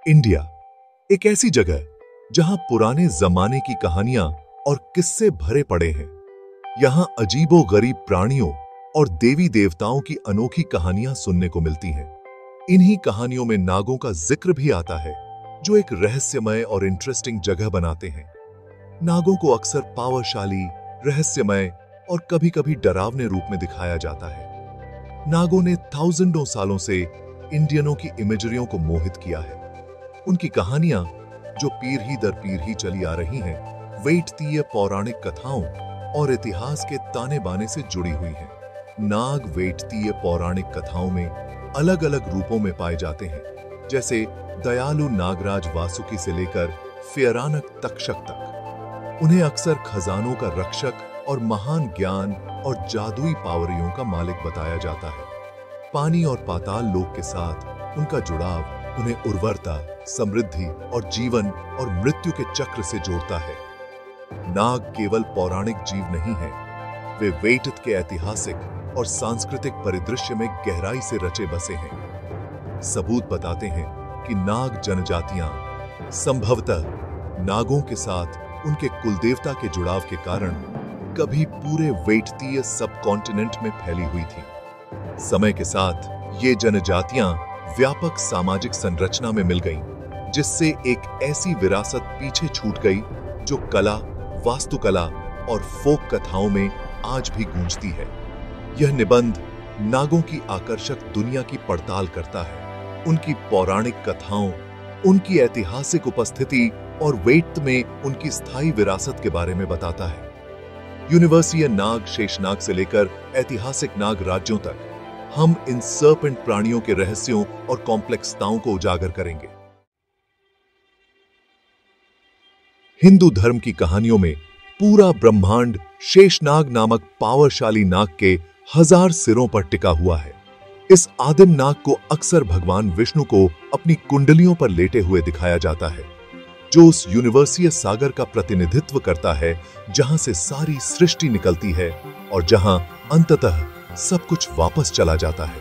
India एक ऐसी जगह जहां पुराने जमाने की कहानियां और किस्से भरे पड़े हैं। यहां अजीबो-गरीब प्राणियों और देवी देवताओं की अनोखी कहानियां सुनने को मिलती हैं। इन्हीं कहानियों में नागों का जिक्र भी आता है, जो एक रहस्यमय और इंटरेस्टिंग जगह बनाते हैं। नागों को अक्सर पावरशाली, रहस्यमय और कभी-कभी डरावने रूप में दिखाया जाता है। नागों ने थाउजेंडों सालों से इंडियनों की इमेजरियों को मोहित किया है। उनकी कहानियां, जो पीढ़ी दर पीढ़ी चली आ रही हैं, वेटतीय पौराणिक कथाओं और इतिहास के ताने बाने से जुड़ी हुई हैं। नाग वेटतीय पौराणिक कथाओं में अलग-अलग रूपों में पाए जाते हैं, जैसे दयालु नागराज वासुकी से लेकर फेयरानक तक्षक तक। उन्हें अक्सर खजानों का रक्षक और महान ज्ञान और जादुई पावरियों का मालिक बताया जाता है। पानी और पाताल लोक के साथ उनका जुड़ाव उन्हें उर्वरता, समृद्धि और जीवन और मृत्यु के चक्र से जोड़ता है। नाग केवल पौराणिक जीव नहीं है, वे वेटित के ऐतिहासिक और सांस्कृतिक परिदृश्य में गहराई से रचे बसे हैं। सबूत बताते हैं कि नाग जनजातियां संभवतः नागों के साथ उनके कुलदेवता के जुड़ाव के कारण कभी पूरे वेटतीय सबकॉन्टिनेंट में फैली हुई थी। समय के साथ ये जनजातियां व्यापक सामाजिक संरचना में मिल गईं, जिससे एक ऐसी विरासत पीछे छूट गई जो कला, वास्तुकला और फोक कथाओं में आज भी गूंजती है। यह निबंध नागों की आकर्षक दुनिया की पड़ताल करता है, उनकी पौराणिक कथाओं, उनकी ऐतिहासिक उपस्थिति और वेट में उनकी स्थायी विरासत के बारे में बताता है। यूनिवर्सीय नाग शेषनाग से लेकर ऐतिहासिक नाग राज्यों तक हम इन सर्पेंट प्राणियों के रहस्यों और कॉम्प्लेक्सताओं को उजागर करेंगे। हिंदू धर्म की कहानियों में पूरा ब्रह्मांड शेषनाग नामक पावरशाली नाग के 1000 सिरों पर टिका हुआ है। इस आदिम नाग को अक्सर भगवान विष्णु को अपनी कुंडलियों पर लेटे हुए दिखाया जाता है, जो उस यूनिवर्सीय सागर का प्रतिनिधित्व करता है जहां से सारी सृष्टि निकलती है और जहां अंततः सब कुछ वापस चला जाता है।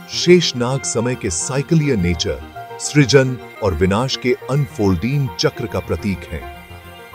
शेषनाग समय के साइकिलीय नेचर, सृजन और विनाश के अनफोल्डिंग चक्र का प्रतीक है।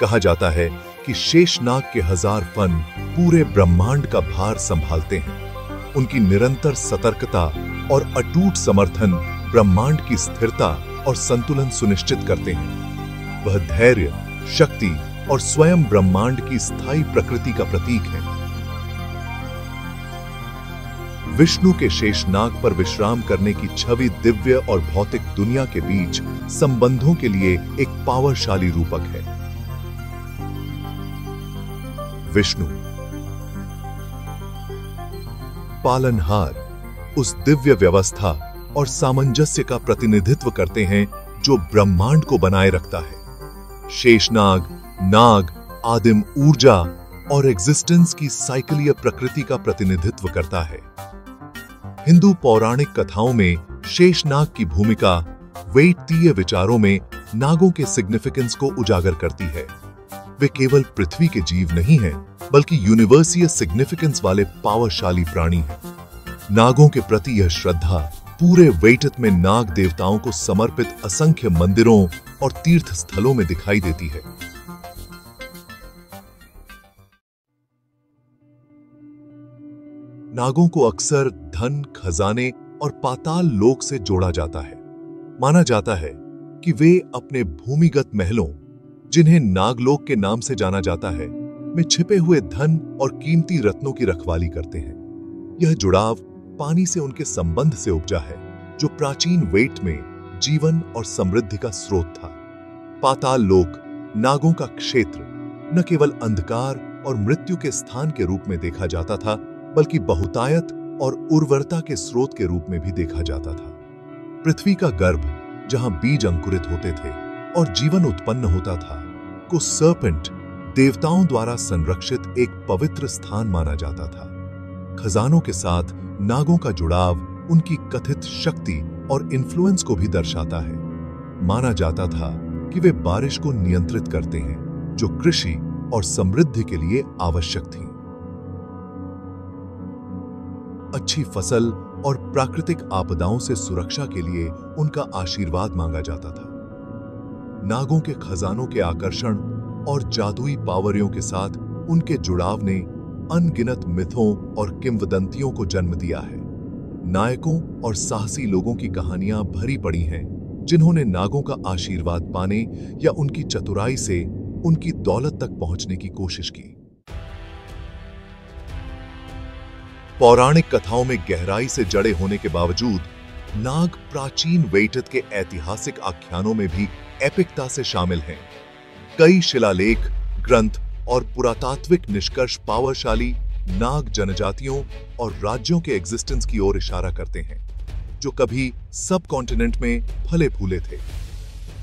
कहा जाता है कि शेषनाग के 1000 फन पूरे ब्रह्मांड का भार संभालते हैं। उनकी निरंतर सतर्कता और अटूट समर्थन ब्रह्मांड की स्थिरता और संतुलन सुनिश्चित करते हैं। वह धैर्य, शक्ति और स्वयं ब्रह्मांड की स्थायी प्रकृति का प्रतीक है। विष्णु के शेषनाग पर विश्राम करने की छवि दिव्य और भौतिक दुनिया के बीच संबंधों के लिए एक पावरशाली रूपक है। विष्णु पालनहार उस दिव्य व्यवस्था और सामंजस्य का प्रतिनिधित्व करते हैं जो ब्रह्मांड को बनाए रखता है। शेषनाग नाग आदिम ऊर्जा और एग्जिस्टेंस की साइकिलीय प्रकृति का प्रतिनिधित्व करता है। हिंदू पौराणिक कथाओं में शेषनाग की भूमिका वेटतीय विचारों में नागों के सिग्निफिकेंस को उजागर करती है। वे केवल पृथ्वी के जीव नहीं हैं, बल्कि यूनिवर्सीय सिग्निफिकेंस वाले पावरशाली प्राणी हैं। नागों के प्रति यह श्रद्धा पूरे वेटित में नाग देवताओं को समर्पित असंख्य मंदिरों और तीर्थ स्थलों में दिखाई देती है। नागों को अक्सर धन, खजाने और पाताल लोक से जोड़ा जाता है। माना जाता है कि वे अपने भूमिगत महलों, जिन्हें नागलोक के नाम से जाना जाता है, में छिपे हुए धन और कीमती रत्नों की रखवाली करते हैं। यह जुड़ाव पानी से उनके संबंध से उपजा है, जो प्राचीन वेट में जीवन और समृद्धि का स्रोत था। पाताल लोक नागों का क्षेत्र न केवल अंधकार और मृत्यु के स्थान के रूप में देखा जाता था, बल्कि बहुतायत और उर्वरता के स्रोत के रूप में भी देखा जाता था। पृथ्वी का गर्भ, जहां बीज अंकुरित होते थे और जीवन उत्पन्न होता था, को सर्पेंट देवताओं द्वारा संरक्षित एक पवित्र स्थान माना जाता था। खजानों के साथ नागों का जुड़ाव उनकी कथित शक्ति और इन्फ्लुएंस को भी दर्शाता है। माना जाता था कि वे बारिश को नियंत्रित करते हैं, जो कृषि और समृद्धि के लिए आवश्यक थी। अच्छी फसल और प्राकृतिक आपदाओं से सुरक्षा के लिए उनका आशीर्वाद मांगा जाता था। नागों के खजानों के आकर्षण और जादुई पावरियों के साथ उनके जुड़ाव ने अनगिनत मिथों और किंवदंतियों को जन्म दिया है। नायकों और साहसी लोगों की कहानियां भरी पड़ी हैं, जिन्होंने नागों का आशीर्वाद पाने या उनकी चतुराई से उनकी दौलत तक पहुंचने की कोशिश की। पौराणिक कथाओं में गहराई से जड़े होने के बावजूद नाग प्राचीन वेटित के ऐतिहासिक आख्यानों में भी एपिकता से शामिल हैं। कई शिलालेख, ग्रंथ और पुरातात्विक निष्कर्ष पावरशाली नाग जनजातियों और राज्यों के एग्जिस्टेंस की ओर इशारा करते हैं, जो कभी सब कॉन्टिनेंट में फले फूले थे।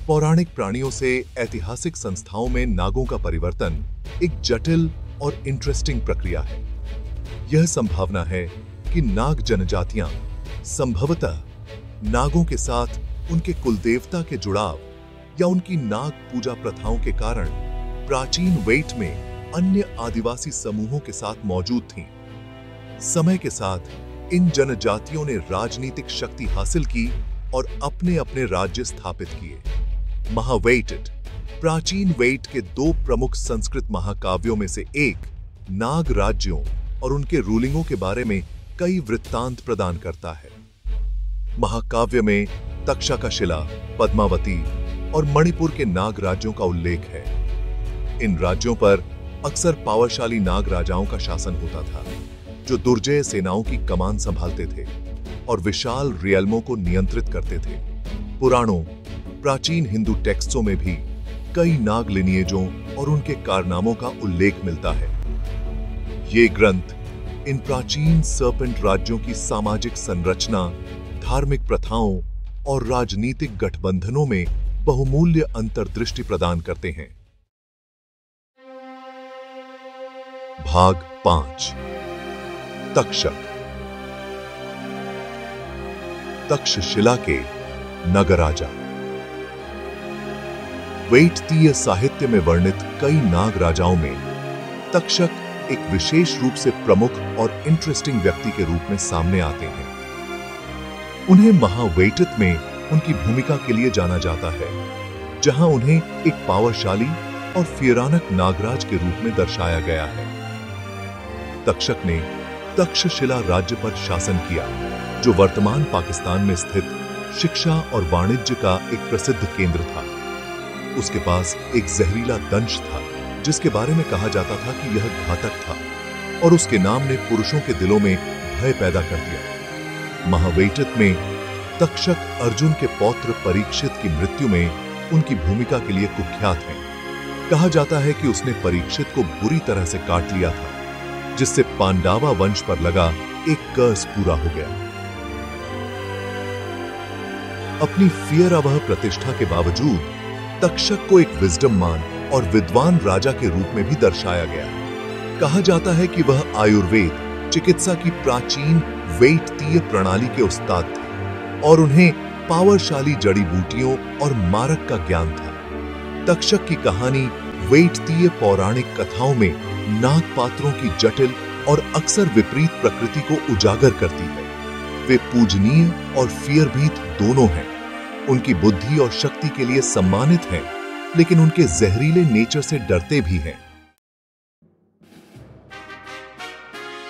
पौराणिक प्राणियों से ऐतिहासिक संस्थाओं में नागों का परिवर्तन एक जटिल और इंटरेस्टिंग प्रक्रिया है। यह संभावना है कि नाग जनजातियां संभवतः नागों के साथ उनके कुलदेवता के जुड़ाव या उनकी नाग पूजा प्रथाओं के कारण प्राचीन वेट में अन्य आदिवासी समूहों के साथ मौजूद थीं। समय के साथ इन जनजातियों ने राजनीतिक शक्ति हासिल की और अपने अपने राज्य स्थापित किए। महावेटिट प्राचीन वेट के दो प्रमुख संस्कृत महाकाव्यों में से एक नाग राज्यों और उनके रूलिंगों के बारे में कई वृत्तांत प्रदान करता है। महाकाव्य में तक्षशिला, पद्मावती और मणिपुर के नाग राज्यों का उल्लेख है। इन राज्यों पर अक्सर पावरशाली नाग राजाओं का शासन होता था, जो दुर्जय सेनाओं की कमान संभालते थे और विशाल रियल्मों को नियंत्रित करते थे। पुराणों, प्राचीन हिंदू टेक्स्टों में भी कई नाग लिनिएजों और उनके कारनामों का उल्लेख मिलता है। ये ग्रंथ इन प्राचीन सर्पेंट राज्यों की सामाजिक संरचना, धार्मिक प्रथाओं और राजनीतिक गठबंधनों में बहुमूल्य अंतर्दृष्टि प्रदान करते हैं। भाग 5 तक्षक। तक्षशिला के नगराजा। वेटतीय साहित्य में वर्णित कई नाग राजाओं में तक्षक एक विशेष रूप से प्रमुख और इंटरेस्टिंग व्यक्ति के रूप में सामने आते हैं। उन्हें महावेटित में उनकी भूमिका के लिए जाना जाता है, जहां उन्हें एक पावरशाली और फियरानक नागराज के रूप में दर्शाया गया है। तक्षक ने तक्षशिला राज्य पर शासन किया, जो वर्तमान पाकिस्तान में स्थित शिक्षा और वाणिज्य का एक प्रसिद्ध केंद्र था। उसके पास एक जहरीला दंश था, जिसके बारे में कहा जाता था कि यह घातक था, और उसके नाम ने पुरुषों के दिलों में भय पैदा कर दिया। महावेटित में तक्षक अर्जुन के पौत्र परीक्षित की मृत्यु में उनकी भूमिका के लिए कुख्यात है। कहा जाता है कि उसने परीक्षित को बुरी तरह से काट लिया था, जिससे पांडावा वंश पर लगा एक कर्स पूरा हो गया। अपनी फियरावह प्रतिष्ठा के बावजूद तक्षक को एक विजडममान और विद्वान राजा के रूप में भी दर्शाया गया। कहा जाता है कि वह आयुर्वेद चिकित्सा की प्राचीन वेटतीय प्रणाली के उस्ताद थे और उन्हें पावरशाली जड़ी बूटियों और मारक का ज्ञान था। तक्षक की कहानी वेटतीय पौराणिक कथाओं में नाग पात्रों की जटिल और अक्सर विपरीत प्रकृति को उजागर करती है। वे पूजनीय और फियरभीत दोनों हैं। उनकी बुद्धि और शक्ति के लिए सम्मानित हैं, लेकिन उनके जहरीले नेचर से डरते भी हैं।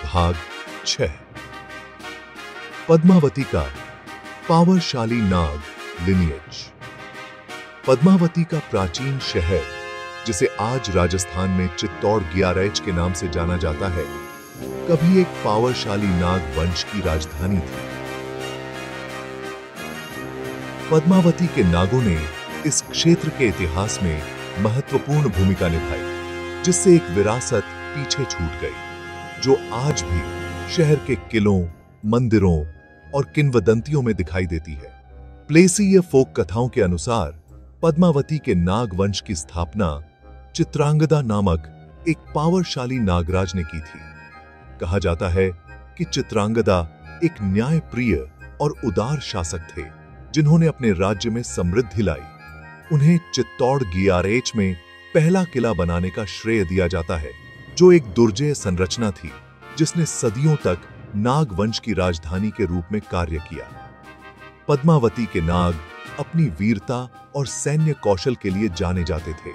भाग 6 पद्मावती का पावरशाली नाग लिनिएज। पद्मावती का प्राचीन शहर, जिसे आज राजस्थान में चित्तौड़ गियारेच के नाम से जाना जाता है, कभी एक पावरशाली नाग वंश की राजधानी थी। पद्मावती के नागों ने इस क्षेत्र के इतिहास में महत्वपूर्ण भूमिका निभाई, जिससे एक विरासत पीछे छूट गई, जो आज भी शहर के किलों, मंदिरों और किंवदंतियों में दिखाई देती है। प्लेसीय फोक कथाओं के अनुसार पद्मावती के नाग वंश की स्थापना चित्रांगदा नामक एक पावरशाली नागराज ने की थी। कहा जाता है कि चित्रांगदा एक न्यायप्रिय और उदार शासक थे, जिन्होंने अपने राज्य में समृद्धि लाई। उन्हें चित्तौड़ गियारेच में पहला किला बनाने का श्रेय दिया जाता है, जो एक दुर्जय संरचना थी, जिसने सदियों तक नाग वंश की राजधानी के रूप में कार्य किया। पद्मावती के नाग अपनी वीरता और सैन्य कौशल के लिए जाने जाते थे।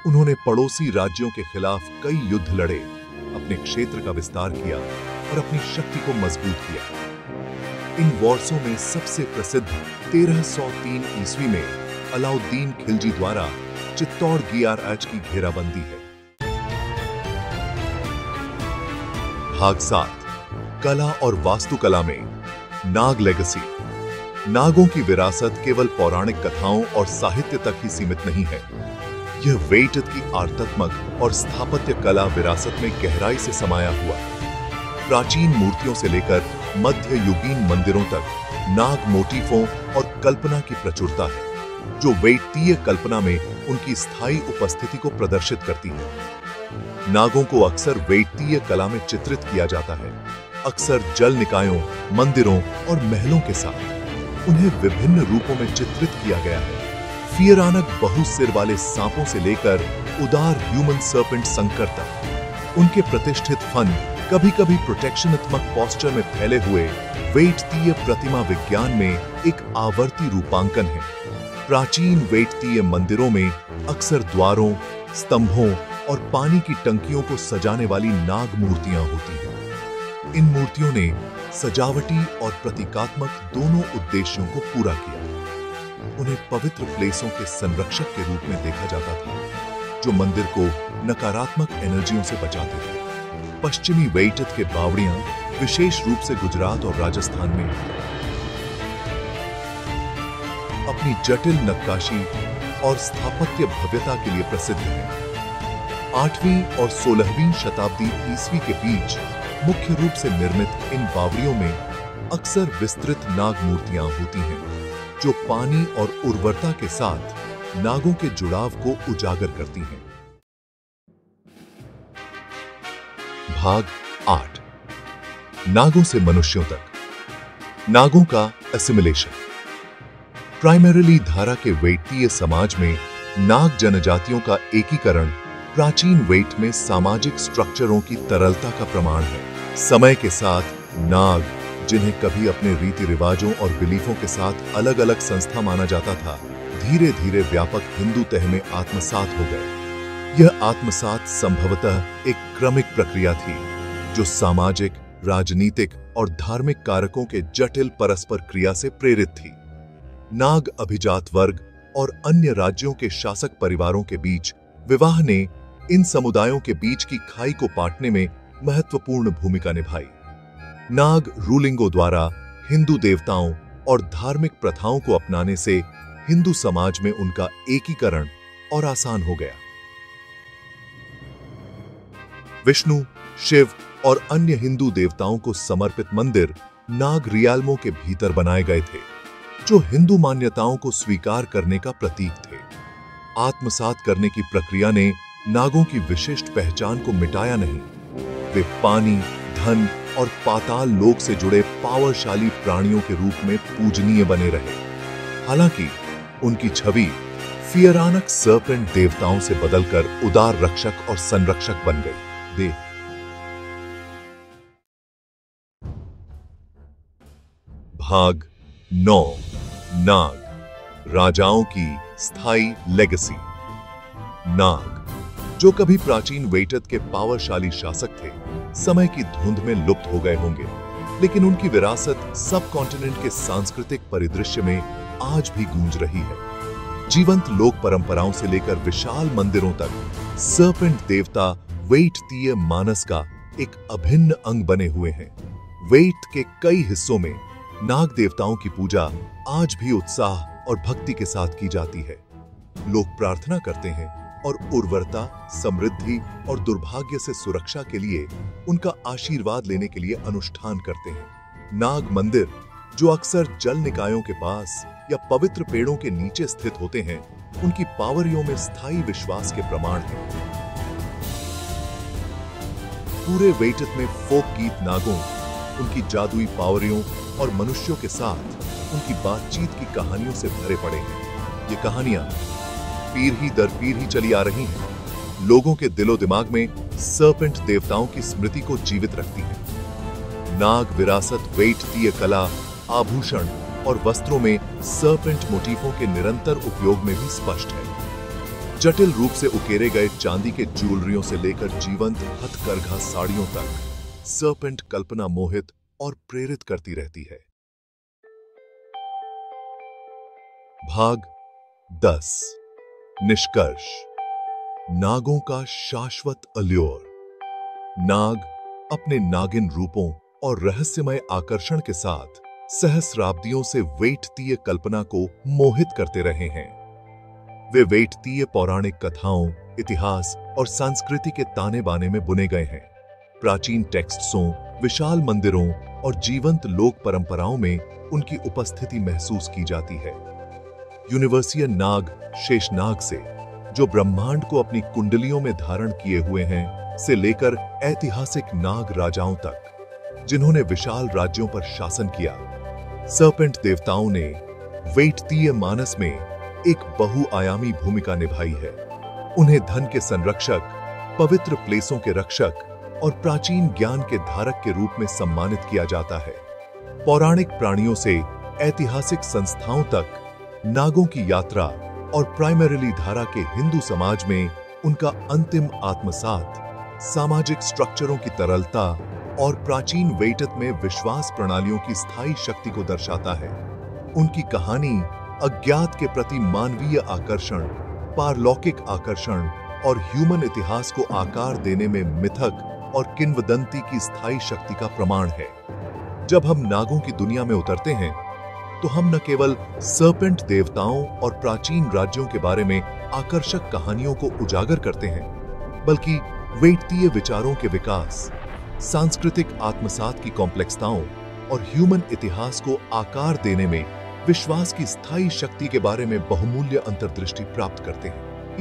उन्होंने पड़ोसी राज्यों के खिलाफ कई युद्ध लड़े, अपने क्षेत्र का विस्तार किया और अपनी शक्ति को मजबूत किया। इन वॉर्सों में सबसे प्रसिद्ध 1303 ईस्वी में अलाउद्दीन खिलजी द्वारा चित्तौड़ गियाराज की घेराबंदी है। भाग 7 कला और वास्तुकला में नाग लेगेसी। नागों की विरासत केवल पौराणिक कथाओं और साहित्य तक ही सीमित नहीं है। यह वेटित की आर्तात्मक और स्थापत्य कला विरासत में गहराई से समाया हुआ है। प्राचीन मूर्तियों से लेकर मध्य युगीन मंदिरों तक नाग मोटिफों और कल्पना की प्रचुरता है, जो वेटीय कल्पना में उनकी स्थायी उपस्थिति को प्रदर्शित करती है। नागों को अक्सर वेटीय कला में चित्रित किया जाता है, अक्सर जल निकायों, मंदिरों और महलों के साथ। उन्हें विभिन्न रूपों में चित्रित किया गया है। फियरानक बहुसिर वाले सांपों से लेकर उदार ह्यूमन सर्पेंट संकर तक। उनके प्रतिष्ठित फन कभी कभी प्रोटेक्शनात्मक पोस्चर में फैले हुए वेटतीय प्रतिमा विज्ञान में एक आवर्ती रूपांकन है। प्राचीन वेटतीय मंदिरों में अक्सर द्वारों, स्तंभों और पानी की टंकियों को सजाने वाली नाग मूर्तियां होती हैं। इन मूर्तियों ने सजावटी और प्रतीकात्मक दोनों उद्देश्यों को पूरा किया। उन्हें पवित्र प्लेसों के संरक्षक के रूप में देखा जाता था, जो मंदिर को नकारात्मक एनर्जियों से बचाते थे। पश्चिमी वेटित के बावड़ियां विशेष रूप से गुजरात और राजस्थान में अपनी जटिल नक्काशी और स्थापत्य भव्यता के लिए प्रसिद्ध है। 8वीं और 16वीं शताब्दी ईस्वी के बीच मुख्य रूप से निर्मित इन बावड़ियों में अक्सर विस्तृत नाग मूर्तियां होती हैं, जो पानी और उर्वरता के साथ नागों के जुड़ाव को उजागर करती हैं। भाग 8 नागों से मनुष्यों तक। नागों का एसिमिलेशन। प्राइमरीली धारा के वेटीय समाज में नाग जनजातियों का एकीकरण प्राचीन वेट में सामाजिक स्ट्रक्चरों की तरलता का प्रमाण है। समय के साथ नाग, जिन्हें कभी अपने रीति रिवाजों और बिलीफों के साथ अलग अलग संस्था माना जाता था, धीरे धीरे व्यापक हिंदू तह में आत्मसात हो गए। यह आत्मसात संभवतः एक क्रमिक प्रक्रिया थी, जो सामाजिक, राजनीतिक और धार्मिक कारकों के जटिल परस्पर क्रिया से प्रेरित थी। नाग अभिजात वर्ग और अन्य राज्यों के शासक परिवारों के बीच विवाह ने इन समुदायों के बीच की खाई को पाटने में महत्वपूर्ण भूमिका निभाई। नाग रूलिंगों द्वारा हिंदू देवताओं और धार्मिक प्रथाओं को अपनाने से हिंदू समाज में उनका एकीकरण और आसान हो गया। विष्णु, शिव और अन्य हिंदू देवताओं को समर्पित मंदिर नाग रियाल्मों के भीतर बनाए गए थे, जो हिंदू मान्यताओं को स्वीकार करने का प्रतीक थे। आत्मसात करने की प्रक्रिया ने नागों की विशिष्ट पहचान को मिटाया नहीं। वे पानी, धन और पाताल लोक से जुड़े पावरशाली प्राणियों के रूप में पूजनीय बने रहे। हालांकि उनकी छवि फियरानक सर्पेंट देवताओं से बदलकर उदार रक्षक और संरक्षक बन गई। भाग 9 नाग, राजाओं की स्थायी लेगेसी। नाग, जो कभी प्राचीन वेटित के पावरशाली शासक थे, समय की धुंध में लुप्त हो गए होंगे, लेकिन उनकी विरासत सब कॉन्टिनेंट के सांस्कृतिक परिदृश्य में आज भी गूंज रही है। जीवंत लोक परंपराओं से लेकर विशाल मंदिरों तक सर्पेंट देवता वेटतीय मानस का एक अभिन्न अंग बने हुए हैं। वेट के कई हिस्सों में नाग देवताओं की पूजा आज भी उत्साह और भक्ति के साथ की जाती है। लोग प्रार्थना करते हैं और उर्वरता, समृद्धि और दुर्भाग्य से सुरक्षा के लिए उनका आशीर्वाद लेने के लिए अनुष्ठान करते हैं। नाग मंदिर, जो अक्सर जल निकायों के पास या पवित्र पेड़ों के नीचे स्थित होते हैं, उनकी पावरियों में स्थायी विश्वास के प्रमाण हैं। पूरे वेटित में फोक गीत नागों, उनकी जादुई पावरियों और मनुष्यों के साथ उनकी बातचीत की कहानियों से भरे पड़े हैं। ये कहानियां पीढ़ी दर पीढ़ी चली आ रही हैं, लोगों के दिलो दिमाग में सर्पेंट देवताओं की स्मृति को जीवित रखती हैं। नाग विरासत वेटतीय कला, आभूषण और वस्त्रों में सर्पेंट मोटिफों के निरंतर उपयोग में भी स्पष्ट है। जटिल रूप से उकेरे गए चांदी के ज्वेलरियों से लेकर जीवंत हथकरघा साड़ियों तक सर्पेंट कल्पना मोहित और प्रेरित करती रहती है। भाग 10। निष्कर्ष। नागों का शाश्वत अल्योर। नाग अपने नागिन रूपों और रहस्यमय आकर्षण के साथ सहस्राब्दियों से वेटतीय कल्पना को मोहित करते रहे हैं। वे वेटतीय पौराणिक कथाओं, इतिहास और संस्कृति के ताने बाने में बुने गए हैं। प्राचीन टेक्स्टों, विशाल मंदिरों और जीवंत लोक परंपराओं में उनकी उपस्थिति महसूस की जाती है। यूनिवर्सियन नाग शेषनाग से, जो ब्रह्मांड को अपनी कुंडलियों में धारण किए हुए हैं, से लेकर ऐतिहासिक नाग राजाओं तक, जिन्होंने विशाल राज्यों पर शासन किया, सर्पेंट देवताओं ने वेटतीय मानस में एक बहुआयामी भूमिका निभाई है। उन्हें धन के संरक्षक, पवित्र प्लेसों के रक्षक और प्राचीन ज्ञान के धारक के रूप में सम्मानित किया जाता है। पौराणिक प्राणियों से ऐतिहासिक संस्थाओं तक नागों की यात्रा और प्राइमरीली धारा के हिंदू समाज में उनका अंतिम आत्मसात सामाजिक स्ट्रक्चरों की तरलता और प्राचीन वेटत में विश्वास प्रणालियों की स्थायी शक्ति को दर्शाता है। उनकी कहानी अज्ञात के प्रति मानवीय आकर्षण, पारलौकिक आकर्षण और ह्यूमन इतिहास को आकार देने में मिथक और किंवदंती की स्थायी शक्ति का प्रमाण है। जब हम नागों की दुनिया में उतरते हैं, तो हम न केवल सर्पेंट देवताओं और प्राचीन राज्यों के बारे में आकर्षक कहानियों को उजागर करते हैं, बल्कि वेटतीय विचारों के विकास, सांस्कृतिक आत्मसात की कॉम्प्लेक्सताओं और ह्यूमन इतिहास को आकार देने में विश्वास की स्थायी शक्ति के बारे में बहुमूल्य अंतर्दृष्टि प्राप्त करते हैं।